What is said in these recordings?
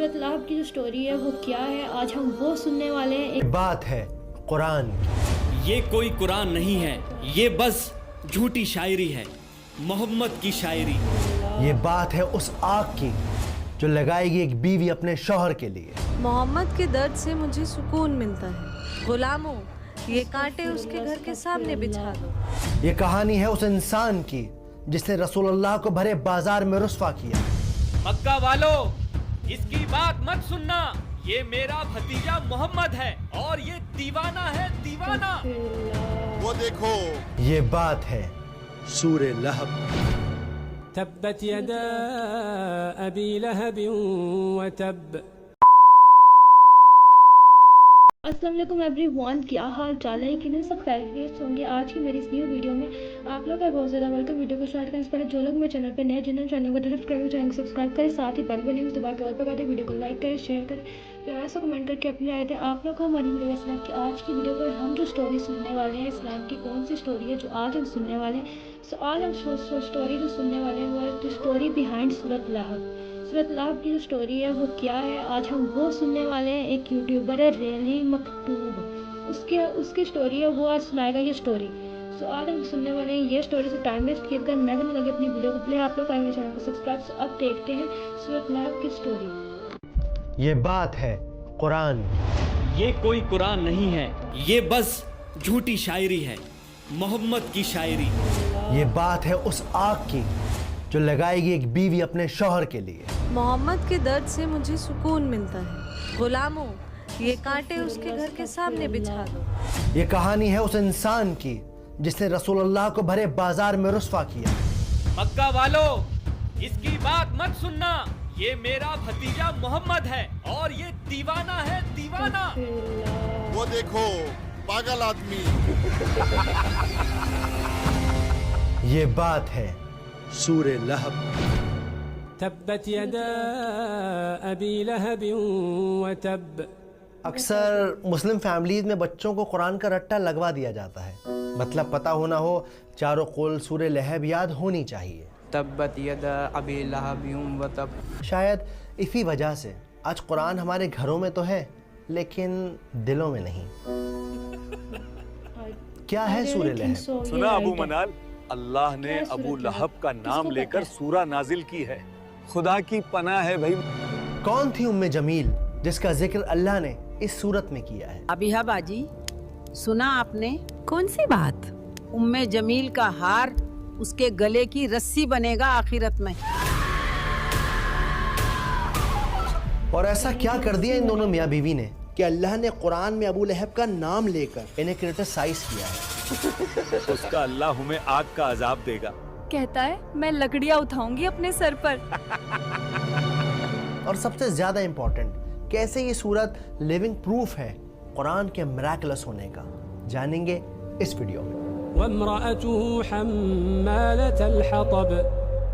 سورۃ لہب کی جو سٹوری ہے وہ کیا ہے، آج ہم وہ سننے والے ہیں۔ ایک بات ہے قرآن کی، یہ کوئی قرآن نہیں ہے، یہ بس جھوٹی شاعری ہے، محمد کی شاعری۔ یہ بات ہے اس آگ کی جو لگائے گی ایک بیوی اپنے شوہر کے لیے۔ محمد کے درد سے مجھے سکون ملتا ہے۔ غلاموں، یہ کانٹے اس کے گھر کے سامنے بچھا دو۔ یہ کہانی ہے اس انسان کی جس نے رسول اللہ کو بھرے بازار میں رسوا کیا۔ مکہ والو، اس کی بات مت سننا، یہ میرا بھتیجا محمد ہے اور یہ دیوانہ ہے، دیوانہ۔ وہ دیکھو، یہ بات ہے سورہ لہب۔ تبت يدا أبي لهب وتب۔ السلام علیکم ایوری ون، کیا حال چال ہے؟ کہ سب خیریت ہوں گے۔ آج کی میری اس نیو ویڈیو میں آپ لوگ کا بہت زیادہ ویلکم۔ ویڈیو کو اسٹارٹ کرنے سے پہلے جو لوگ میرے چینل پہ نئے جنہوں چینل کو سبسکرائب کریں، ساتھ ہی بیل بٹن دبا کے آل پہ کریں، ویڈیو کو لائک کریں، شیئر کریں، پیار سے کمنٹ کر کے اپنی رائے دیں۔ آپ لوگ کو ہماری ویڈیو اسلام کی آج کی ویڈیو پر ہم جو اسٹوری سننے والے ہیں، اسلام کی کون سی اسٹوری ہے جو آج ہم سننے والے ہیں؟ سو آج ہم اسٹوری جو سننے والے ہیں وہ ہے اسٹوری بیہائنڈ سورۃ لہب۔ سورۃ لہب کی جو سٹوری ہے وہ کیا ہے، آج ہم وہ سننے والے ہیں۔ ایک یوٹیوبر ہے ریلی مکتوب، اس کی سٹوری ہے، وہ آج سنائے گا یہ سٹوری۔ سو آج ہم سننے والے ہیں یہ سٹوری۔ سے ٹائم ویسٹ کیے کر میں بھی لگے اپنی ویڈیو کو پلے، آپ لوگ میرے چینل کو سبسکرائب۔ سے اب دیکھتے ہیں سورۃ لہب کی سٹوری۔ یہ بات ہے قرآن کی، یہ کوئی قرآن نہیں ہے، یہ بس جھوٹی شاعری ہے، محمد کی شاعری۔ یہ بات ہے اس آگ کی جو لگائے گی ایک بیوی اپنے شوہر کے لیے۔ محمد کے درد سے مجھے سکون ملتا ہے۔ غلاموں، یہ کانٹے اس کے گھر کے سامنے بچھا دو۔ یہ کہانی ہے اس انسان کی جس نے رسول اللہ کو بھرے بازار میں رسوا کیا۔ مکہ والو، اس کی بات مت سننا، یہ میرا بھتیجا محمد ہے اور یہ دیوانہ ہے، دیوانہ۔ وہ دیکھو، پاگل آدمی۔ یہ بات ہے سورہ لہب۔ تبت يدا أبي لهب وتب۔ اکثر مسلم فیملیز میں بچوں کو قرآن کا رٹا لگوا دیا جاتا ہے، مطلب پتہ ہونا ہو، چاروں قول سورہ لہب یاد ہونی چاہیے۔ تبت یدا ابی لہب وتب۔ شاید اسی وجہ سے آج قرآن ہمارے گھروں میں تو ہے لیکن دلوں میں نہیں۔ کیا ہے سورہ لہب؟ سنا ابو منال، اللہ نے ابو لہب کا نام لے کر سورہ نازل کی ہے۔ خدا کی پناہ ہے بھائی۔ کون تھی ام جمیل جس کا ذکر اللہ نے اس صورت میں کیا ہے؟ ابیہ باجی، سنا آپ نے؟ کون سی بات؟ ام جمیل کا ہار اس کے گلے کی رسی بنے گا آخرت میں۔ اور ایسا کیا کر دیا ان دونوں میاں بیوی نے کہ اللہ نے قرآن میں ابو لہب کا نام لے کر انہیں کرٹیسائز کیا ہے؟ اس کا اللہ ہمیں آگ کا عذاب دے گا۔ کہتا ہے میں لکڑیاں اٹھاؤں گی اپنے سر پر۔ اور سب سے زیادہ امپورٹنٹ، کیسے یہ صورت لیونگ پروف ہے قرآن کے میراکلس ہونے کا، جانیں گے اس ویڈیو میں۔ وامرأته حمالة الحطب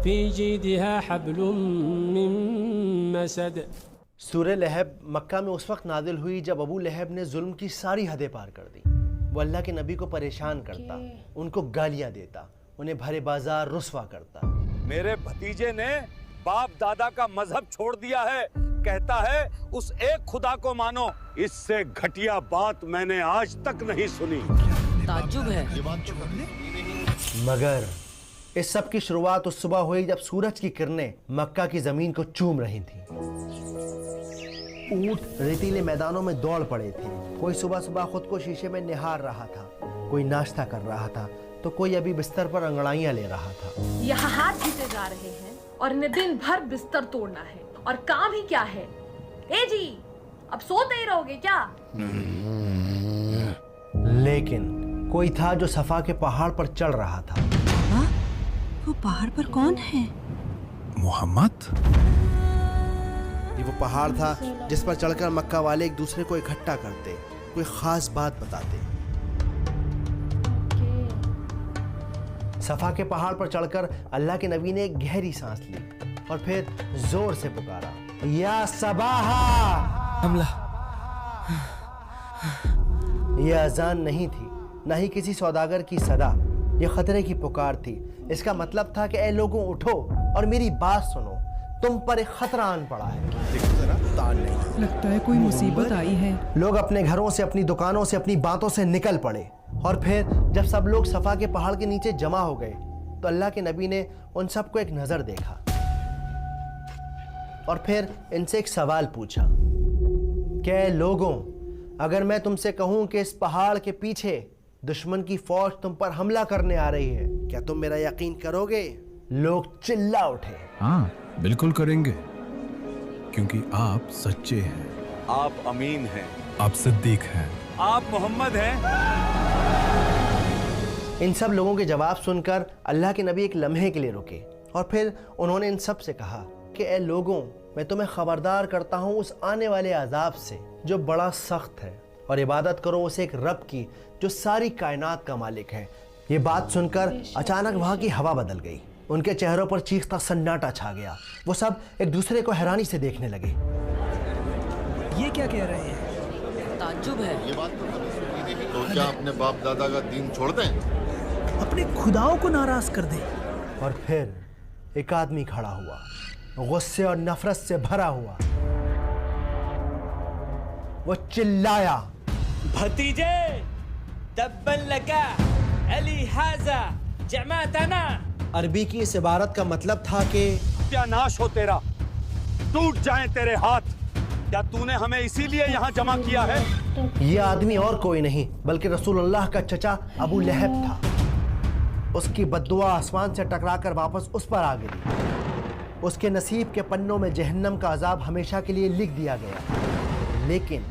في جيدها حبل من مسد۔ سورہ لہب مکہ میں اس وقت نازل ہوئی جب ابو لہب نے ظلم کی ساری حدیں پار کر دی۔ وہ اللہ کے نبی کو پریشان کرتا، ان کو گالیاں دیتا، انہیں بھرے بازار رسوا کرتا۔ میرے بھتیجے نے باپ دادا کا مذہب چھوڑ دیا ہے، کہتا ہے اس ایک خدا کو مانو۔ اس سے گھٹیا بات میں نے آج تک نہیں سنی۔ تعجب ہے۔ مگر اس سب کی شروعات اس صبح ہوئی جب سورج کی کرنیں مکہ کی زمین کو چوم رہی تھیں۔ اونٹ ریتیلے میدانوں میں دوڑ پڑے تھے، کوئی صبح صبح خود کو شیشے میں نہار رہا تھا، کوئی ناشتہ کر رہا تھا تو کوئی ابھی بستر پر انگڑائیاں لے رہا تھا۔ یہاں ہاتھ جیتے جا رہے ہیں اور انہیں دن بھر بستر توڑنا ہے، اور کام ہی کیا ہے؟ اے جی، اب سوتے ہی رہو گے کیا؟ لیکن کوئی تھا جو صفا کے پہاڑ پر چڑھ رہا تھا۔ وہ پہاڑ پر کون ہے؟ محمد؟ یہ وہ پہاڑ تھا جس پر چڑھ کر مکہ والے ایک دوسرے کو اکٹھا کرتے، کوئی خاص بات بتاتے۔ صفا کے پہاڑ پر چڑھ کر اللہ کے نبی نے ایک گہری سانس لی اور پھر زور سے پکارا، یا صباحا۔ حملہ۔ یہ اذان نہیں تھی، نہ ہی کسی سوداگر کی صدا، یہ خطرے کی پکار تھی۔ اس کا مطلب تھا کہ اے لوگوں اٹھو اور میری بات سنو، تم پر ایک خطرہ آن پڑا ہے۔ लगता है कोई मुसीबत आई है। लोग अपने घरों से, अपनी दुकानों से, अपनी बातों से निकल पड़े और फिर जब सब लोग सफ़ा के पहाड़ के नीचे जमा हो गए तो अल्लाह के नबी ने उन सबको एक नज़र देखा और फिर इनसे एक सवाल पूछा कि लोगों, अगर मैं तुमसे कहूं कि इस पहाड़ के पीछे दुश्मन की फौज तुम पर हमला करने आ रही है, क्या तुम मेरा यकीन करोगे? लोग चिल्ला उठे। हाँ, बिल्कुल करेंगे, क्योंकि आप सच्चे हैं, आप अमीन हैं, आप सिद्दीक हैं, आप मोहम्मद हैं। इन सब लोगों के जवाब सुनकर अल्लाह के नबी एक लम्हे के लिए रुके और फिर उन्होंने इन सब से कहा कि ए लोगों, मैं तुम्हें खबरदार करता हूँ उस आने वाले अजाब से जो बड़ा सख्त है, और इबादत करो उस एक रब की जो सारी कायनात का मालिक है। ये बात सुनकर अचानक वहाँ की हवा बदल गई, उनके चेहरों पर चीखता सन्नाटा छा गया। वो सब एक दूसरे को हैरानी से देखने लगे। ये क्या कह रहे हैं? ताज्जुब है। ये बात तो कभी सुनी नहीं। तो क्या अपने बाप दादा का दीन छोड़ दें? अपने खुदाओं को नाराज कर दे। और फिर एक आदमी खड़ा हुआ, गुस्से और नफरत से भरा हुआ। वो चिल्लाया, भतीजे, तब्बन लका अली हाजा जमातना। अरबी की इस इबारत का मतलब था कि सत्यानाश हो तेरा, टूट जाएं तेरे हाथ। क्या तूने हमें इसीलिए यहाँ जमा किया है? यह आदमी और कोई नहीं बल्कि रसूलुल्लाह का चचा अबू लहब था। उसकी बद्दुआ आसमान से टकराकर वापस उस पर आ गिरी। उसके नसीब के पन्नों में जहन्नम का अजाब हमेशा के लिए लिख दिया गया। लेकिन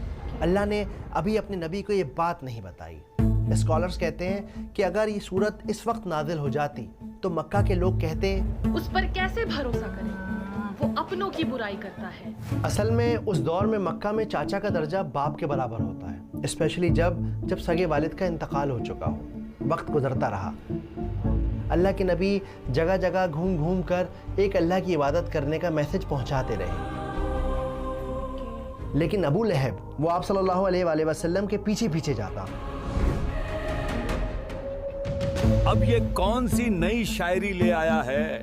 अल्लाह ने अभी अपने नबी को ये बात नहीं बताई। स्कॉलर्स कहते हैं कि अगर ये सूरत इस वक्त नाजिल हो जाती तो मक्का के लोग कहते उस पर कैसे भरोसा करें, वो अपनों की बुराई करता है। असल में उस दौर में मक्का में चाचा का दर्जा बाप के बराबर होता है, स्पेशली जब सगे वालिद का इंतकाल हो चुका हो, वक्त गुजरता रहा। अल्लाह के नबी जगह जगह घूम घूम कर एक अल्लाह की इबादत करने का मैसेज पहुंचाते रहे। लेकिन अबू लहब वो आप सल्लल्लाहु अलैहि वसल्लम के पीछे पीछे जाता। अब ये कौन सी नई शायरी ले आया है?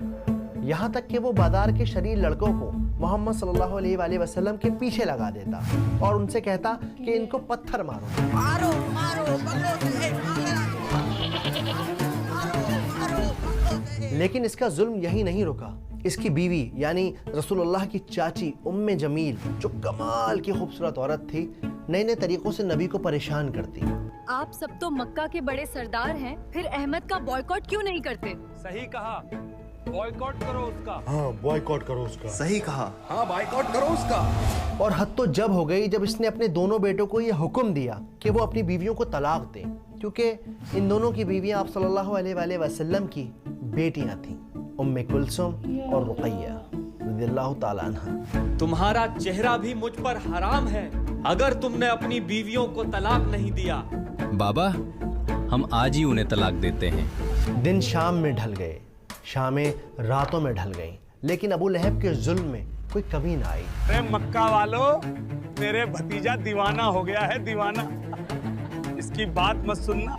यहाँ तक कि वो बाजार के शरीर लड़कों को मोहम्मद सल्लल्लाहु अलैहि वसल्लम के पीछे लगा देता और उनसे कहता कि इनको पत्थर मारो, मारो मारो, लेकिन इसका जुल्म यही नहीं रुका। इसकी बीवी यानी रसूलुल्लाह की चाची उम्मे जमील, जो कमाल की खूबसूरत औरत थी, नए नए तरीकों से नबी को परेशान करती। आप सब तो मक्का के बड़े सरदार हैं, फिर अहमद का बॉयकॉट क्यों नहीं करते? सही कहा, बॉयकॉट करो उसका। हाँ, बॉयकॉट करो उसका। सही कहा, हाँ, बॉयकॉट करो उसका। और हद तो जब हो गई जब इसने अपने दोनों बेटों को यह हुक्म दिया कि वो अपनी बीवियों को तलाक दें, क्योंकि इन दोनों की बीवियां आप सल्लल्लाहु अलैहि वसल्लम की बेटियां थीं, उम्मे कुलसुम और रुक़ैया रज़ियल्लाहु ताला अन्हा। तुम्हारा चेहरा भी मुझ पर हराम है अगर तुमने अपनी बीवियों को तलाक नहीं दिया। बाबा, हम आज ही उन्हें तलाक देते हैं। दिन शाम में ढल गए, शामें रातों में ढल गईं, लेकिन अबू लहब के जुल्म में कोई कमी ना आई। अरे मक्का वालों, मेरे भतीजा दीवाना हो गया है, दीवाना। इसकी बात मत सुनना।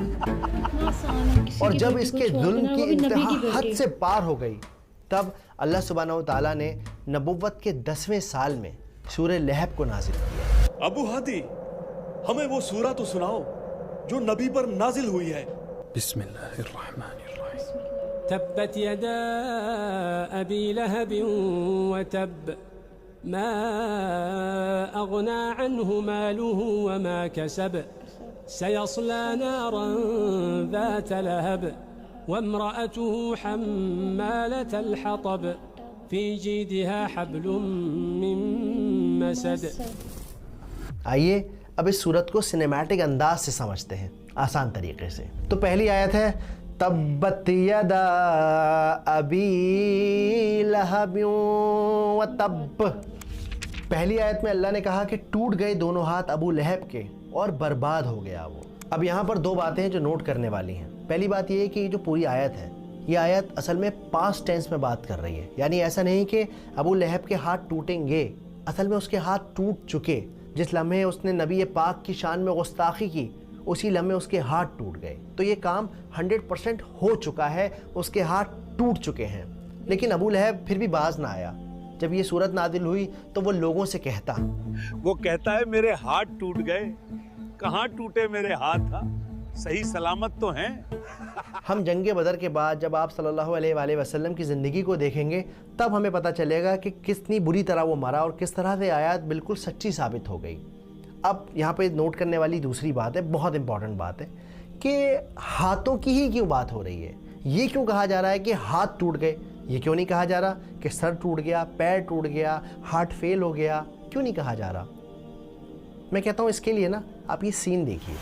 और जब इसके जुल्म की इंतहा हद से पार हो गई, तब अल्लाह सुब्हानहू तआला ने नबुव्वत के 10वें साल में सूरह लहब को नाजिल किया। अबू हादी, हमें वो सूरा तो सुनाओ जो नबी पर नाजिल हुई है। बिस्मिल्लाहिर्रहमानिर्रहीम। तब्बत यदा अबी लहब व तब मा अगना अन्हु मालुहु व मा कसब सयस्ला नारन ذات लहब वम्रअतुहु हम्मालतल हतब फी जीदिहा हब्लुम मिन मसद। आइए अब इस सूरत को सिनेमैटिक अंदाज से समझते हैं, आसान तरीके से। तो पहली आयत है तब्बत यदा अबी लहब व तब। पहली आयत में अल्लाह ने कहा कि टूट गए दोनों हाथ अबू लहब के और बर्बाद हो गया वो। अब यहाँ पर दो बातें हैं जो नोट करने वाली हैं। पहली बात ये है कि जो पूरी आयत है, ये आयत असल में पास्ट टेंस में बात कर रही है, यानी ऐसा नहीं कि अबू लहब के हाथ टूटेंगे, असल में उसके हाथ टूट चुके। जिस लम्हे उसने नबी पाक की शान में गुस्ताखी की, उसी लम्हे उसके हाथ टूट गए। तो ये काम 100% हो चुका है, उसके हाथ टूट चुके हैं। लेकिन अबू लहब फिर भी बाज ना आया। جب یہ صورت نازل ہوئی تو وہ لوگوں سے کہتا ہے میرے ہاتھ ٹوٹ گئے. کہاں ٹوٹے میرے ہاتھ؟ صحیح سلامت تو ہیں. ہم جنگ بدر کے بعد جب آپ صلی اللہ علیہ وآلہ وسلم کی زندگی کو دیکھیں گے تب ہمیں پتہ چلے گا کہ کتنی بری طرح وہ مرا اور کس طرح سے آیات بالکل سچی ثابت ہو گئی. اب یہاں پہ نوٹ کرنے والی دوسری بات ہے, بہت امپورٹنٹ بات ہے, کہ ہاتھوں کی ہی کیوں بات ہو رہی ہے. یہ کیوں کہا جا رہا ہے کہ ہاتھ ٹوٹ گئے؟ یہ کیوں نہیں کہا جا رہا کہ سر ٹوٹ گیا, پیر ٹوٹ گیا, ہارٹ فیل ہو گیا؟ کیوں نہیں کہا جا رہا؟ میں کہتا ہوں اس کے لیے نا آپ یہ سین دیکھیے.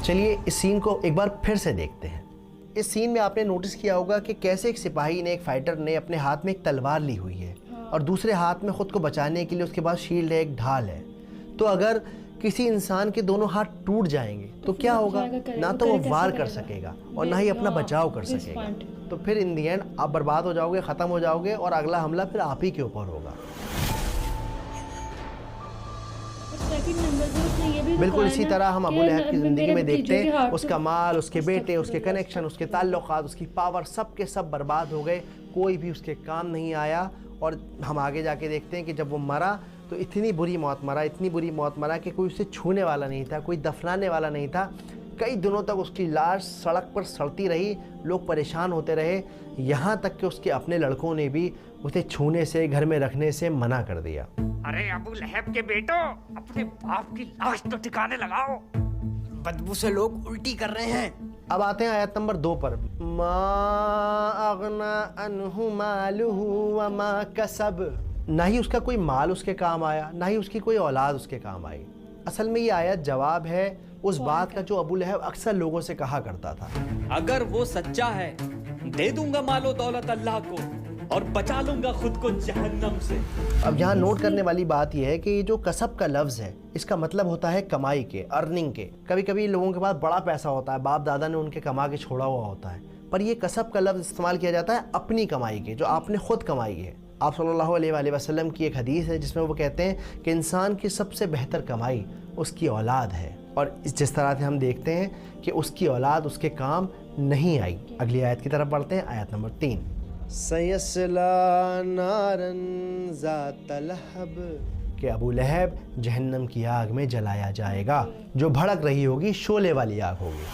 چلیے اس سین کو ایک بار پھر سے دیکھتے ہیں. اس سین میں آپ نے نوٹس کیا ہوگا کہ کیسے ایک سپاہی نے, ایک فائٹر نے اپنے ہاتھ میں ایک تلوار لی ہوئی ہے اور دوسرے ہاتھ میں خود کو بچانے کے لیے اس کے پاس شیلڈ ہے, ایک ڈھال ہے. تو اگر کسی انسان کے دونوں ہاتھ ٹوٹ جائیں گے تو کیا ہوگا؟ نہ تو وہ وار کر سکے گا اور نہ ہی اپنا بچاؤ کر سکے گا. تو پھر ان دی اینڈ آپ برباد ہو جاؤ گے, ختم ہو جاؤ گے اور اگلا حملہ پھر آپ ہی کے اوپر ہوگا. بالکل اسی طرح ہم ابو لہب کی زندگی میں دیکھتے ہیں, اس کا مال, اس کے بیٹے, اس کے کنیکشن, اس کے تعلقات, اس کی پاور, سب کے سب برباد ہو گئے. کوئی بھی اس کے کام نہیں آیا. اور ہم آگے جا کے دیکھتے ہیں کہ جب وہ مرا تو اتنی بری موت مرا, اتنی بری موت مرا کہ کوئی اسے چھونے والا نہیں تھا, کوئی دفنانے والا نہیں تھا. کئی دنوں تک اس کی لاش سڑک پر سڑتی رہی, لوگ پریشان ہوتے رہے, یہاں تک کہ اس کے اپنے لڑکوں نے بھی اسے چھونے سے, گھر میں رکھنے سے منع کر دیا. ارے ابو لہب کے بیٹو, اپنے باپ کی لاش تو ٹھکانے لگاؤ, بدبو سے لوگ الٹی کر رہے ہیں. اب آتے ہیں آیت نمبر 2 پر. ما اغنا عنہ مالہ وما کسب. نہ ہی اس کا کوئی مال اس کے کام آیا, نہ ہی اس کی کوئی اولاد اس کے کام آئی. اصل میں یہ آیت جواب ہے اس بات کا جو ابو لہب اکثر لوگوں سے کہا کرتا تھا, اگر وہ سچا ہے دے دوں گا مال و دولت اللہ کو اور بچا لوں گا خود کو جہنم سے. اب یہاں نوٹ کرنے والی بات یہ ہے کہ یہ جو کسب کا لفظ ہے اس کا مطلب ہوتا ہے کمائی کے, ارننگ کے. کبھی کبھی لوگوں کے پاس بڑا پیسہ ہوتا ہے, باپ دادا نے ان کے کما کے چھوڑا ہوا ہوتا ہے, پر یہ کسب کا لفظ استعمال کیا جاتا ہے اپنی کمائی کے, جو آپ نے خود کمائی ہے. آپ صلی اللہ علیہ وآلہ وسلم کی ایک حدیث ہے جس میں وہ کہتے ہیں کہ انسان کی سب سے بہتر کمائی اس کی اولاد ہے, اور جس طرح سے ہم دیکھتے ہیں کہ اس کی اولاد اس کے کام نہیں آئی. اگلی آیت کی طرف بڑھتے ہیں, آیت نمبر 3. سَيَصْلَىٰ نَارًا ذَاتَ لَهَبٍ. کہ ابو لہب جہنم کی آگ میں جلایا جائے گا جو بھڑک رہی ہوگی, شعلے والی آگ ہوگی.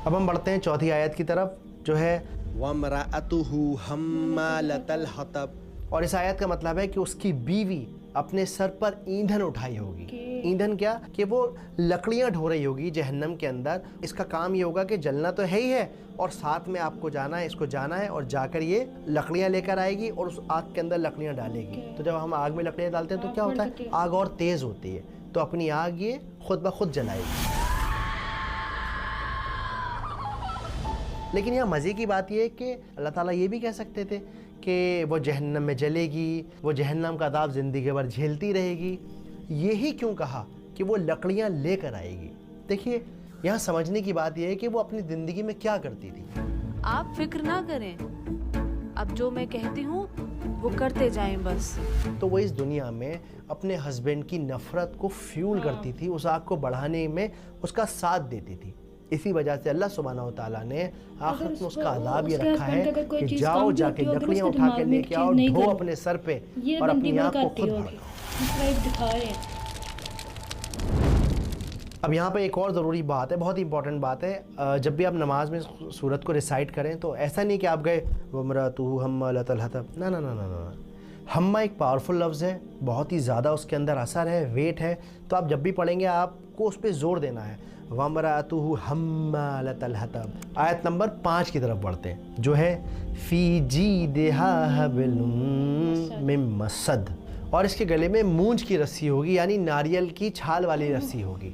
اب ہم بڑھتے ہیں چوتھی آیت کی طرف جو ہے وَامْرَأَتُهُ حَمَّالَةَ الْحَطَبِ. اور اس آیت کا مطلب ہے کہ اس کی بیوی اپنے سر پر ایندھن اٹھائی ہوگی. ایندھن کیا؟ کہ وہ لکڑیاں ڈھو رہی ہوگی جہنم کے اندر. اس کا کام یہ ہوگا کہ جلنا تو ہے ہی ہے اور ساتھ میں آپ کو جانا ہے, اس کو جانا ہے اور جا کر یہ لکڑیاں لے کر آئے گی اور اس آگ کے اندر لکڑیاں ڈالے گی. تو جب ہم آگ میں لکڑیاں ڈالتے ہیں تو کیا ہوتا ہے؟ آگ اور تیز ہوتی ہے, تو اپنی آگ یہ خود بخود جلائے گی. لیکن یہاں مزے کی بات یہ ہے کہ اللہ تعالیٰ یہ بھی کہہ سکتے تھے کہ وہ جہنم میں جلے گی, وہ جہنم کا عذاب زندگی بھر جھیلتی رہے گی. یہی کیوں کہا کہ وہ لکڑیاں لے کر آئے گی؟ دیکھیے یہاں سمجھنے کی بات یہ ہے کہ وہ اپنی زندگی میں کیا کرتی تھی. آپ فکر نہ کریں, اب جو میں کہتی ہوں وہ کرتے جائیں بس. تو وہ اس دنیا میں اپنے ہسبینڈ کی نفرت کو فیول کرتی تھی, اس آگ کو بڑھانے میں اس کا ساتھ دیتی تھی. اسی وجہ سے اللہ سبحانہ و تعالیٰ نے آخرت میں اس کا عذاب یہ رکھا ہے کہ جاؤ جا کے لکڑیاں اٹھا کے لے کے آؤ, ڈھو اپنے سر پہ اور اپنی آنکھ کو خود بھڑکاؤ. اب یہاں پہ ایک اور ضروری بات ہے, بہت ہی امپورٹنٹ بات ہے. جب بھی آپ نماز میں سورت کو ریسائٹ کریں تو ایسا نہیں کہ آپ گئے وَامْرَأَتُهُ حَمَّالَةَ الْحَطَبِ. نہ, ہمہ ایک پاورفل لفظ ہے, بہت ہی زیادہ اس کے اندر اثر ہے, ویٹ ہے. تو آپ جب بھی پڑھیں گے آپ کو اس پہ زور دینا ہے. وَامْرَأَتُهُ حَمَّالَةَ الْحَطَبِ. آیت نمبر 5 کی طرف بڑھتے ہیں جو ہے فِي جِيدِهَا حَبْلٌ مِّن مَّسَدٍ. اور اس کے گلے میں مونج کی رسی ہوگی, یعنی ناریل کی چھال والی رسی ہوگی.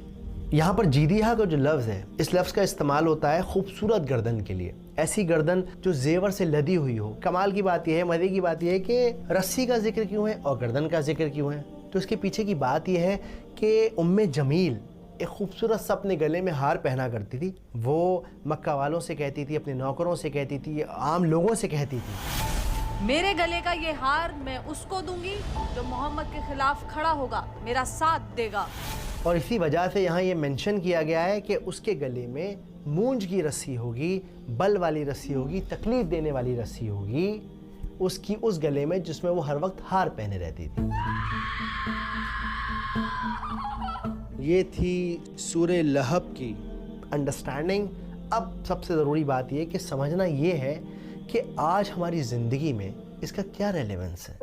یہاں پر جیدیہا کا جو لفظ ہے, اس لفظ کا استعمال ہوتا ہے خوبصورت گردن کے لیے, ایسی گردن جو زیور سے لدی ہوئی ہو. کمال کی بات یہ ہے, مزے کی بات یہ ہے کہ رسی کا ذکر کیوں ہے اور گردن کا ذکر کیوں ہے. تو اس کے پیچھے کی بات یہ ہے کہ جمیل ایک خوبصورت سا اپنے گلے میں ہار پہنا کرتی تھی. وہ مکہ والوں سے کہتی تھی, اپنے نوکروں سے کہتی تھی, عام لوگوں سے کہتی تھی मेरे गले का ये हार मैं उसको दूंगी जो मोहम्मद के खिलाफ खड़ा होगा, मेरा साथ देगा। और इसी वजह से यहाँ ये मेंशन किया गया है कि उसके गले में मूंज की रस्सी होगी, बल वाली रस्सी होगी, तकलीफ देने वाली रस्सी होगी, उसकी उस गले में जिसमें वो हर वक्त हार पहने रहती थी। ये थी सूरह लहब की अंडरस्टैंडिंग। अब सबसे ज़रूरी बात ये कि समझना ये है कि आज हमारी ज़िंदगी में इसका क्या रेलेवेंस है।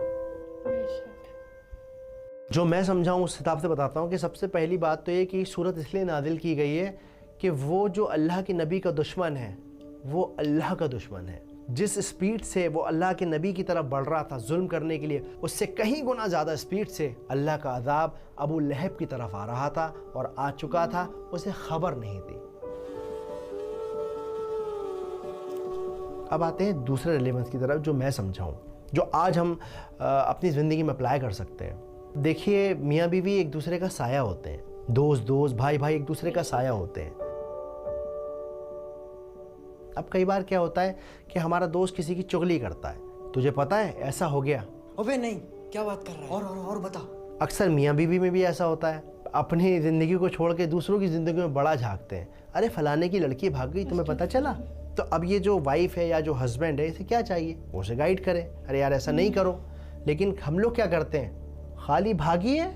जो मैं समझाऊँ उस हिसाब से बताता हूँ कि सबसे पहली बात तो ये कि सूरत इसलिए नाजिल की गई है कि वो जो अल्लाह के नबी का दुश्मन है वो अल्लाह का दुश्मन है। जिस स्पीड से वो अल्लाह के नबी की तरफ बढ़ रहा था जुल्म करने के लिए, उससे कहीं गुना ज़्यादा स्पीड से अल्लाह का अज़ाब अबू लहब की तरफ आ रहा था और आ चुका था, उसे खबर नहीं थी। अब आते हैं दूसरे रेलेवेंस की तरफ जो मैं समझाऊँ, जो आज हम अपनी ज़िंदगी में अप्लाई कर सकते हैं। देखिए, मियाँ बीवी एक दूसरे का साया होते हैं, दोस्त भाई एक दूसरे का साया होते हैं। अब कई बार क्या होता है कि हमारा दोस्त किसी की चुगली करता है, तुझे पता है ऐसा हो गया, अबे नहीं, क्या बात कर रहा है, और बता। अक्सर मियाँ बीवी में भी ऐसा होता है, अपनी ज़िंदगी को छोड़ के दूसरों की ज़िंदगी में बड़ा झांकते हैं। अरे फलाने की लड़की भाग गई, तुम्हें पता चला? तो अब ये जो वाइफ है या जो हस्बैंड है, इसे क्या चाहिए, वो उसे गाइड करे, अरे यार ऐसा नहीं करो। लेकिन हम लोग क्या करते हैं, खाली भागी है,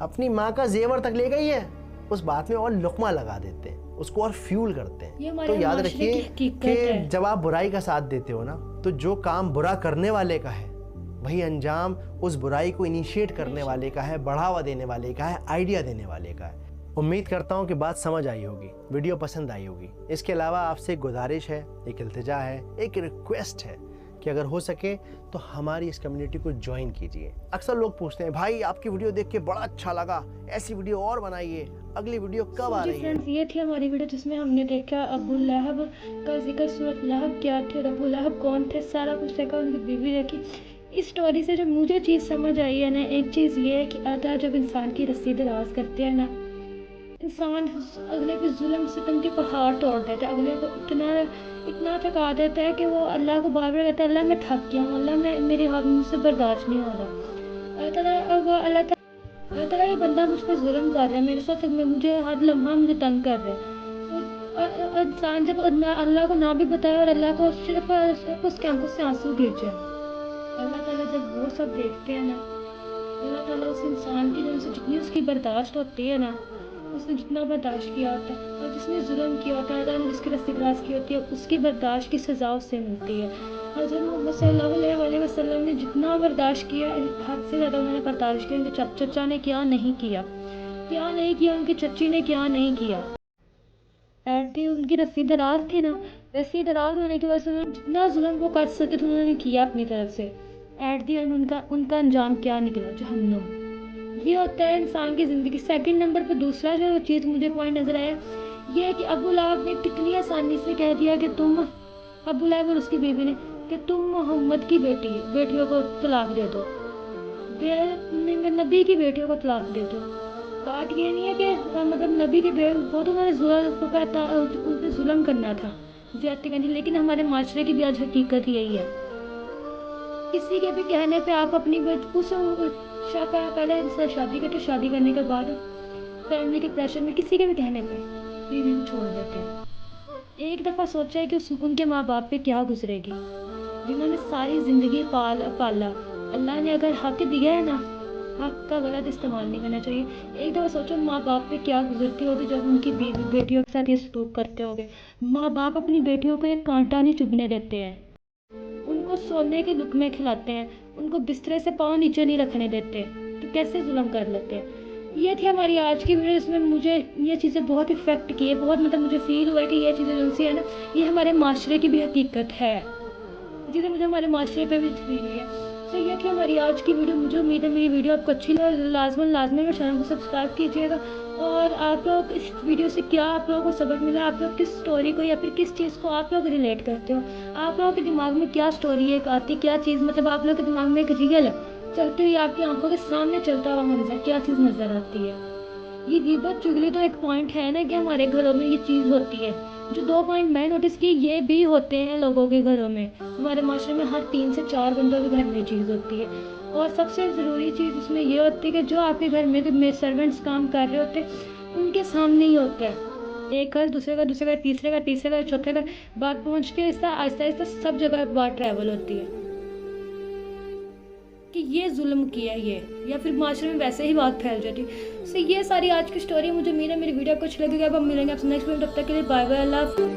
अपनी माँ का जेवर तक ले गई है, उस बात में और लुकमा लगा देते हैं, उसको और फ्यूल करते हैं। तो याद रखिए कि जब आप बुराई का साथ देते हो ना, तो जो काम बुरा करने वाले का है वही अंजाम उस बुराई को इनिशिएट करने वाले का है, बढ़ावा देने वाले का है, आइडिया देने वाले का है। उम्मीद करता हूँ कि बात समझ आई होगी, वीडियो पसंद आई होगी। इसके अलावा आपसे एक गुजारिश है, एक इल्तिजा है, एक रिक्वेस्ट है कि अगर हो सके तो हमारी इस कम्युनिटी को ज्वाइन कीजिए। अक्सर लोग पूछते हैं, भाई आपकी वीडियो देख के बड़ा अच्छा लगा, ऐसी वीडियो और बनाइए, अगली वीडियो कब आ रही है? ये थी हमारी वीडियो जिसमें हमने देखा अबू लहब का जिक्र, सूरत लहब क्या थे और अबू लहब कौन थे, सारा कुछ देखा, उनकी बीवी देखी। इस स्टोरी से जो मुझे चीज़ समझ आई है ना, एक चीज़ ये है कि अल्लाह जब इंसान की रस्सी दराज करते हैं ना, इंसान अगले के जुल्म सितम के पहाड़ तोड़ देता है, अगले को इतना थका देता है कि वो अल्लाह को बार बार कहता है, अल्लाह मैं थक गया हूँ, अल्लाह मैं मेरे हाथ मुझसे बर्दाश्त नहीं हो रहा। अल्लाह ताला ये बंदा मुझ पर जुल्म कर रहा है, मेरे साथ मुझे हर लम्हा मुझे तंग कर रहा है। इंसान जब अल्लाह को ना भी बताए और अल्लाह को सिर्फ उसके आंखों से आंसू गिर जाए, अल्लाह ताला जब वो सब देखते हैं ना, अल्लाह ताला उस इंसान की तरफ से जितनी उसकी बर्दाश्त होती है ना, उसने जितना बर्दाश्त किया होता है और जिसने जुल्म किया होता है, जिसकी रस्सी दराज की होती है, उसकी बर्दाश्त की सज़ा उससे मिलती है। हज़रत मोहम्मद सल्लल्लाहु अलैहि वसल्लम ने जितना बर्दाश्त किया, हद से ज़्यादा उन्होंने बर्दाश्त किया। उनके चचा ने क्या नहीं किया, उनकी चच्ची ने क्या नहीं किया। ऐसी उनकी रस्सी दराज थी ना, रस्सी दराज होने की वजह से जितना जुल्म वो कर सके तो उन्होंने किया अपनी तरफ से। एट दी एंड उनका अंजाम क्या निकला, जहन्नुम। ये होता है इंसान की ज़िंदगी। सेकंड नंबर पर दूसरा जो चीज़ मुझे पॉइंट नज़र आया, ये है कि अबू लहब ने कितनी आसानी से कह दिया कि तुम, अबू लहब और उसकी बीवी ने, कि तुम मोहम्मद की बेटियों को तलाक दे दो, नबी की बेटियों को तलाक दे दो। बात ये नहीं है कि मतलब नबी की वो तो उन्होंने उन पर जुल्म करना था, ज्यादती करनी, लेकिन हमारे माशरे की भी आज हकीकत यही है। किसी के भी कहने पे आप अपनी पहले इंसान शादी करके, शादी करने के बाद फैमिली के प्रेशर में किसी के भी कहने पे बीवी को छोड़ देते हैं। एक दफ़ा सोचा है कि उनके माँ बाप पे क्या गुजरेगी, जिन्होंने सारी ज़िंदगी पाला। अल्लाह ने अगर हक दिया है ना, हक का गलत इस्तेमाल नहीं करना चाहिए। एक दफ़ा सोचो माँ बाप पे क्या गुजरती होगी जब उनकी बेटियों के साथ ये सलूक करते होंगे। माँ बाप अपनी बेटियों को एक कांटा नहीं चुभने देते हैं, उनको सोने के लुक़मे खिलाते हैं, उनको बिस्तरे से पाँव नीचे नहीं रखने देते, तो कैसे जुल्म कर लेते हैं। ये थी हमारी आज की वीडियो, जिसमें मुझे ये चीज़ें बहुत इफ़ेक्ट की है, बहुत मतलब मुझे फील हुआ है कि ये चीज़ें जो सी है ना, ये हमारे माशरे की भी हकीकत है, जिसे मुझे हमारे माशरे पे भी फील हुई है। तो ये थी हमारी आज की वीडियो। मुझे उम्मीद है मेरी वीडियो आपको अच्छी लगे। लाजमी मेरे चैनल को सब्सक्राइब कीजिएगा। और आप लोग इस वीडियो से क्या आप लोगों को सबक मिला, आप लोग किस स्टोरी को या फिर किस चीज़ को आप लोग रिलेट करते हो, आप लोगों के दिमाग में क्या स्टोरी एक आती, क्या चीज़ मतलब आप लोगों के दिमाग में एक रियल चलती हुई आपकी आंखों के सामने चलता हुआ मंजर, क्या चीज़ नज़र आती है। ये गिबत चुगली तो एक पॉइंट है ना कि हमारे घरों में ये चीज़ होती है, जो 2 पॉइंट मैं नोटिस की, ये भी होते हैं लोगों के घरों में। हमारे माशरे में हर 3 से 4 बंदों के घर में चीज़ होती है। और सबसे ज़रूरी चीज़ इसमें ये होती है कि जो आपके घर में सर्वेंट्स काम कर रहे होते हैं उनके सामने ही होता है। एक घर दूसरे का तीसरे का चौथे का बात पहुँच के आहिस्ता आहिस्ता सब जगह बात ट्रैवल होती है कि ये जुल्म किया ये, या फिर माशरे में वैसे ही बात फैल जाती है। सो ये सारी आज की स्टोरी। मुझे उम्मीद है मेरी वीडियो आपको अच्छी लगेगी। अब हम मिलेंगे आपसे नेक्स्ट वीडियो, तब तक के लिए बाय बाय, अल्लाह हाफ़िज़।